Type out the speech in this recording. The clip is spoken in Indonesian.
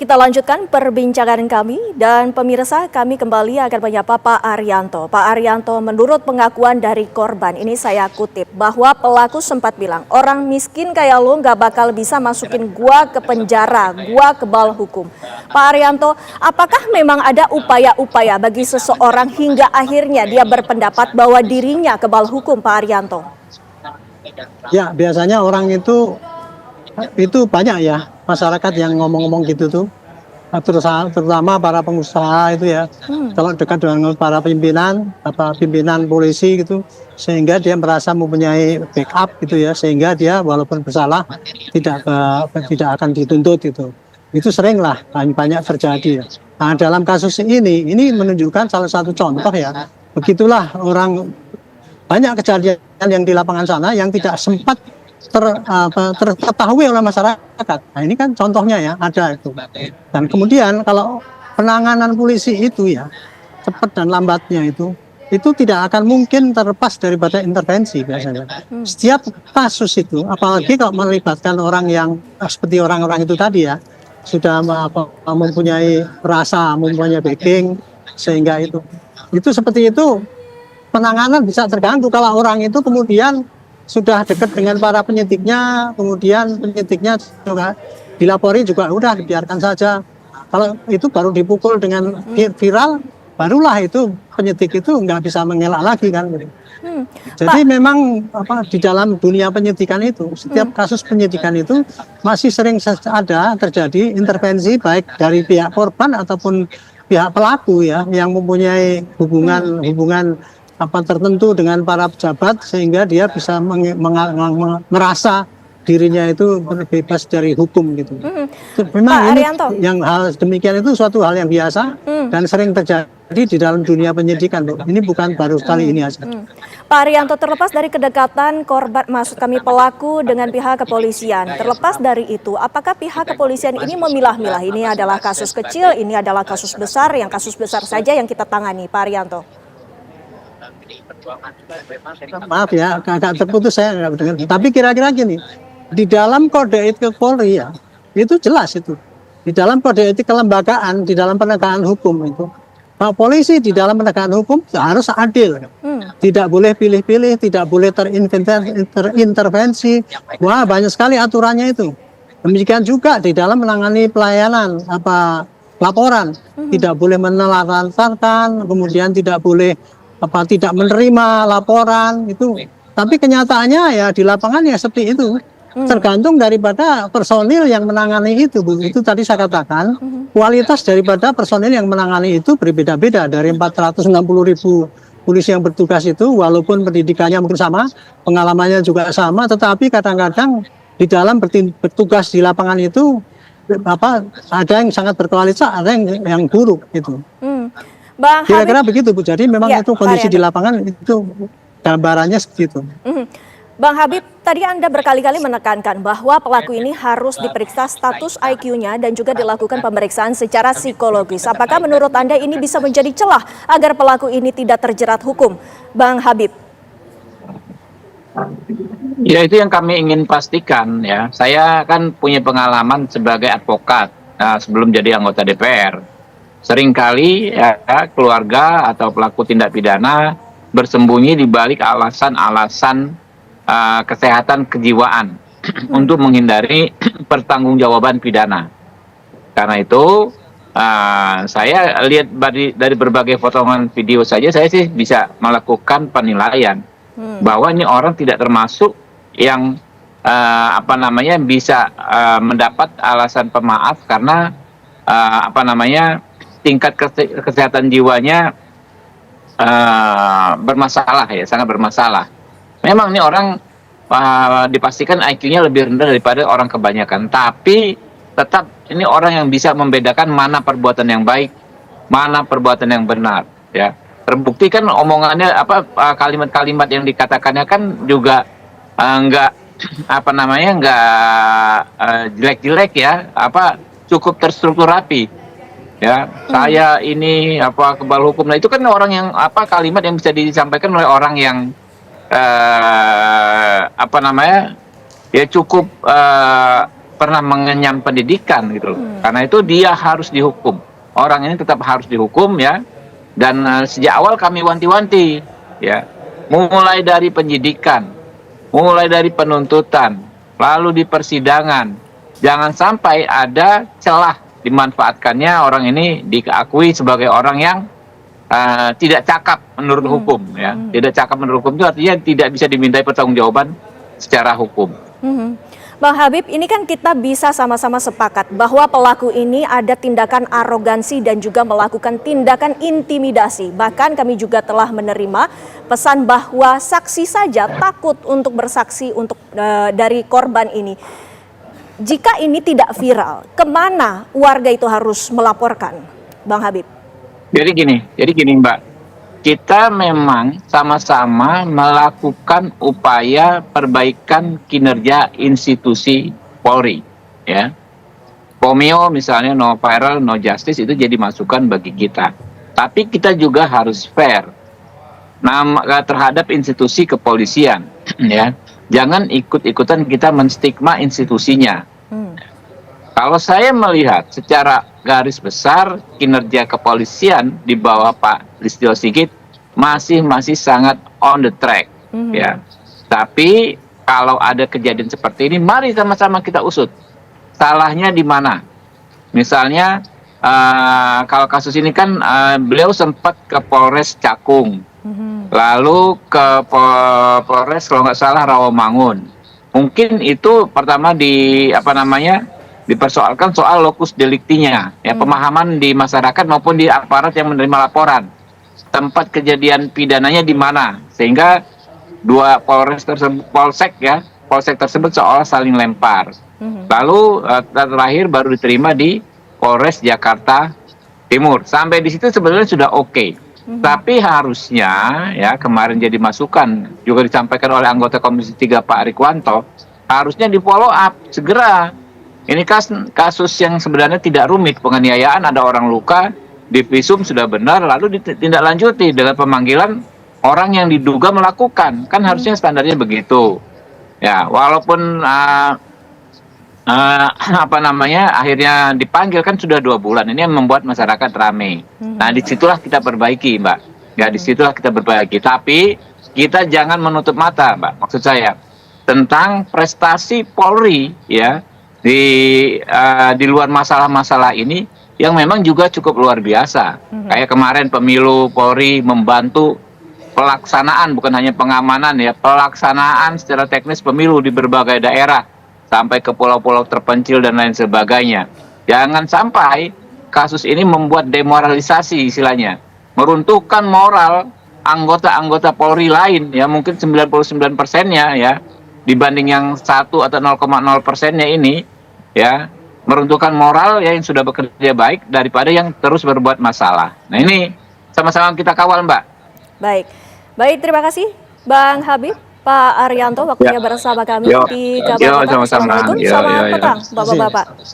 Kita lanjutkan perbincangan kami dan pemirsa, kami kembali akan menyapa Pak Arianto. Pak Arianto, menurut pengakuan dari korban, ini saya kutip, bahwa pelaku sempat bilang, orang miskin kayak lo nggak bakal bisa masukin gua ke penjara, gua kebal hukum. Pak Arianto, apakah memang ada upaya-upaya bagi seseorang hingga akhirnya dia berpendapat bahwa dirinya kebal hukum, Pak Arianto? Ya, biasanya orang itu banyak ya masyarakat yang ngomong-ngomong gitu tuh, terutama para pengusaha itu ya, kalau dekat dengan para pimpinan polisi gitu, sehingga dia merasa mempunyai backup gitu ya, sehingga dia walaupun bersalah tidak akan dituntut gitu. Itu seringlah banyak terjadi. Nah, dalam kasus ini menunjukkan salah satu contoh ya, begitulah orang banyak kejadian yang di lapangan sana yang tidak sempat terketahui oleh masyarakat. Nah, ini kan contohnya ya, ada itu. Dan kemudian kalau penanganan polisi itu ya, cepat dan lambatnya itu tidak akan mungkin terlepas daripada intervensi biasanya. Setiap kasus itu, apalagi kalau melibatkan orang yang seperti orang-orang itu tadi ya, sudah mempunyai rasa, mempunyai backing, sehingga itu seperti itu, penanganan bisa terganggu kalau orang itu kemudian sudah dekat dengan para penyidiknya, kemudian penyidiknya juga dilapori juga udah dibiarkan saja. Kalau itu baru dipukul dengan viral, barulah itu penyidik itu nggak bisa mengelak lagi kan. Jadi memang di dalam dunia penyidikan itu, setiap kasus penyidikan itu masih sering ada terjadi intervensi baik dari pihak korban ataupun pihak pelaku ya, yang mempunyai hubungan tertentu dengan para pejabat, sehingga dia bisa merasa dirinya itu bebas dari hukum gitu. Memang ini yang hal demikian itu suatu hal yang biasa dan sering terjadi di dalam dunia penyidikan. Ini bukan baru kali ini aja. Pak Arianto, terlepas dari kedekatan korban, maksud kami pelaku dengan pihak kepolisian, terlepas dari itu, apakah pihak kepolisian ini memilah-milah, ini adalah kasus kecil, ini adalah kasus besar, yang kasus besar saja yang kita tangani, Pak Arianto? Maaf ya, agak terputus, saya nggak mendengar. Tapi kira-kira gini, di dalam kode etik Polri ya, itu jelas itu. Di dalam kode etik kelembagaan, di dalam penegakan hukum itu, Pak Polisi di dalam penegakan hukum harus adil. Tidak boleh pilih-pilih, tidak boleh terintervensi. Wah, banyak sekali aturannya itu. Demikian juga di dalam menangani pelayanan laporan, tidak boleh menelantarkan, kemudian tidak boleh tidak menerima laporan itu. Tapi kenyataannya ya di lapangan ya seperti itu. Tergantung daripada personil yang menangani itu, Bu. Itu tadi saya katakan, kualitas daripada personil yang menangani itu berbeda-beda. Dari 460.000 polisi yang bertugas itu, walaupun pendidikannya mungkin sama, pengalamannya juga sama, tetapi kadang-kadang di dalam bertugas di lapangan itu ada yang sangat berkualitas, ada yang buruk gitu. Kira-kira begitu, Bu. Jadi memang itu kondisi di lapangan itu gambarannya seperti itu. Bang Habib, tadi Anda berkali-kali menekankan bahwa pelaku ini harus diperiksa status IQ-nya dan juga dilakukan pemeriksaan secara psikologis. Apakah menurut Anda ini bisa menjadi celah agar pelaku ini tidak terjerat hukum, Bang Habib? Ya, itu yang kami ingin pastikan ya. Saya kan punya pengalaman sebagai advokat sebelum jadi anggota DPR. Seringkali ya, keluarga atau pelaku tindak pidana bersembunyi di balik alasan-alasan kesehatan kejiwaan untuk menghindari pertanggungjawaban pidana. Karena itu saya lihat dari berbagai potongan video saja, saya sih bisa melakukan penilaian bahwa ini orang tidak termasuk yang bisa mendapat alasan pemaaf karena tingkat kesehatan jiwanya bermasalah ya, sangat bermasalah. Memang ini orang dipastikan IQ-nya lebih rendah daripada orang kebanyakan, tapi tetap ini orang yang bisa membedakan mana perbuatan yang baik, mana perbuatan yang benar. Ya, terbukti kan omongannya kalimat-kalimat yang dikatakannya kan juga nggak jelek-jelek ya, cukup terstruktur rapi. Ya, saya ini kebal hukum. Nah, itu kan orang yang kalimat yang bisa disampaikan oleh orang yang ya cukup pernah mengenyam pendidikan gitu loh. Karena itu dia harus dihukum. Orang ini tetap harus dihukum ya. Dan sejak awal kami wanti-wanti ya. Mulai dari penyidikan, mulai dari penuntutan, lalu di persidangan. Jangan sampai ada celah dimanfaatkannya orang ini diakui sebagai orang yang tidak cakap menurut hukum ya. Tidak cakap menurut hukum itu artinya tidak bisa dimintai pertanggungjawaban secara hukum. Bang Habib, ini kan kita bisa sama-sama sepakat bahwa pelaku ini ada tindakan arogansi dan juga melakukan tindakan intimidasi. Bahkan kami juga telah menerima pesan bahwa saksi saja takut untuk bersaksi untuk dari korban ini. Jika ini tidak viral, kemana warga itu harus melaporkan, Bang Habib? Jadi gini Mbak, kita memang sama-sama melakukan upaya perbaikan kinerja institusi Polri, ya. Pomio misalnya no viral, no justice itu jadi masukan bagi kita. Tapi kita juga harus fair terhadap institusi kepolisian, ya. Jangan ikut-ikutan kita menstigma institusinya. Kalau saya melihat secara garis besar kinerja kepolisian di bawah Pak Listio Sigit masih sangat on the track, ya. Tapi kalau ada kejadian seperti ini, mari sama-sama kita usut. Salahnya di mana? Misalnya kalau kasus ini kan beliau sempat ke Polres Cakung, lalu ke Polres kalau nggak salah Rawamangun. Mungkin itu pertama dipersoalkan soal lokus deliktinya, ya, pemahaman di masyarakat maupun di aparat yang menerima laporan. Tempat kejadian pidananya di mana, sehingga dua polsek tersebut seolah saling lempar. Lalu terakhir baru diterima di Polres Jakarta Timur. Sampai di situ sebenarnya sudah oke. Tapi harusnya ya kemarin jadi masukan juga disampaikan oleh anggota Komisi 3 Pak Rikwanto, harusnya di follow up segera. Ini kasus yang sebenarnya tidak rumit, penganiayaan, ada orang luka, divisum sudah benar, lalu ditindaklanjuti dengan pemanggilan orang yang diduga melakukan. Kan harusnya standarnya begitu. Ya, walaupun akhirnya dipanggil kan sudah 2 bulan. Ini yang membuat masyarakat ramai. Nah, disitulah kita perbaiki, Mbak. Ya, disitulah kita perbaiki. Tapi kita jangan menutup mata, Mbak. Maksud saya tentang prestasi Polri, ya. Di luar masalah-masalah ini yang memang juga cukup luar biasa. Kayak kemarin pemilu Polri membantu pelaksanaan, bukan hanya pengamanan ya, pelaksanaan secara teknis pemilu di berbagai daerah sampai ke pulau-pulau terpencil dan lain sebagainya. Jangan sampai kasus ini membuat demoralisasi istilahnya, meruntuhkan moral anggota-anggota Polri lain ya, mungkin 99%-nya ya, dibanding yang 1 atau 0,0%-nya ini ya, meruntuhkan moral ya yang sudah bekerja baik daripada yang terus berbuat masalah. Nah, ini sama-sama kita kawal, Mbak. Baik, terima kasih Bang Habib, Pak Arianto, waktunya bersama kami di Kabar Petang. Assalamualaikum, selamat petang Bapak-Bapak.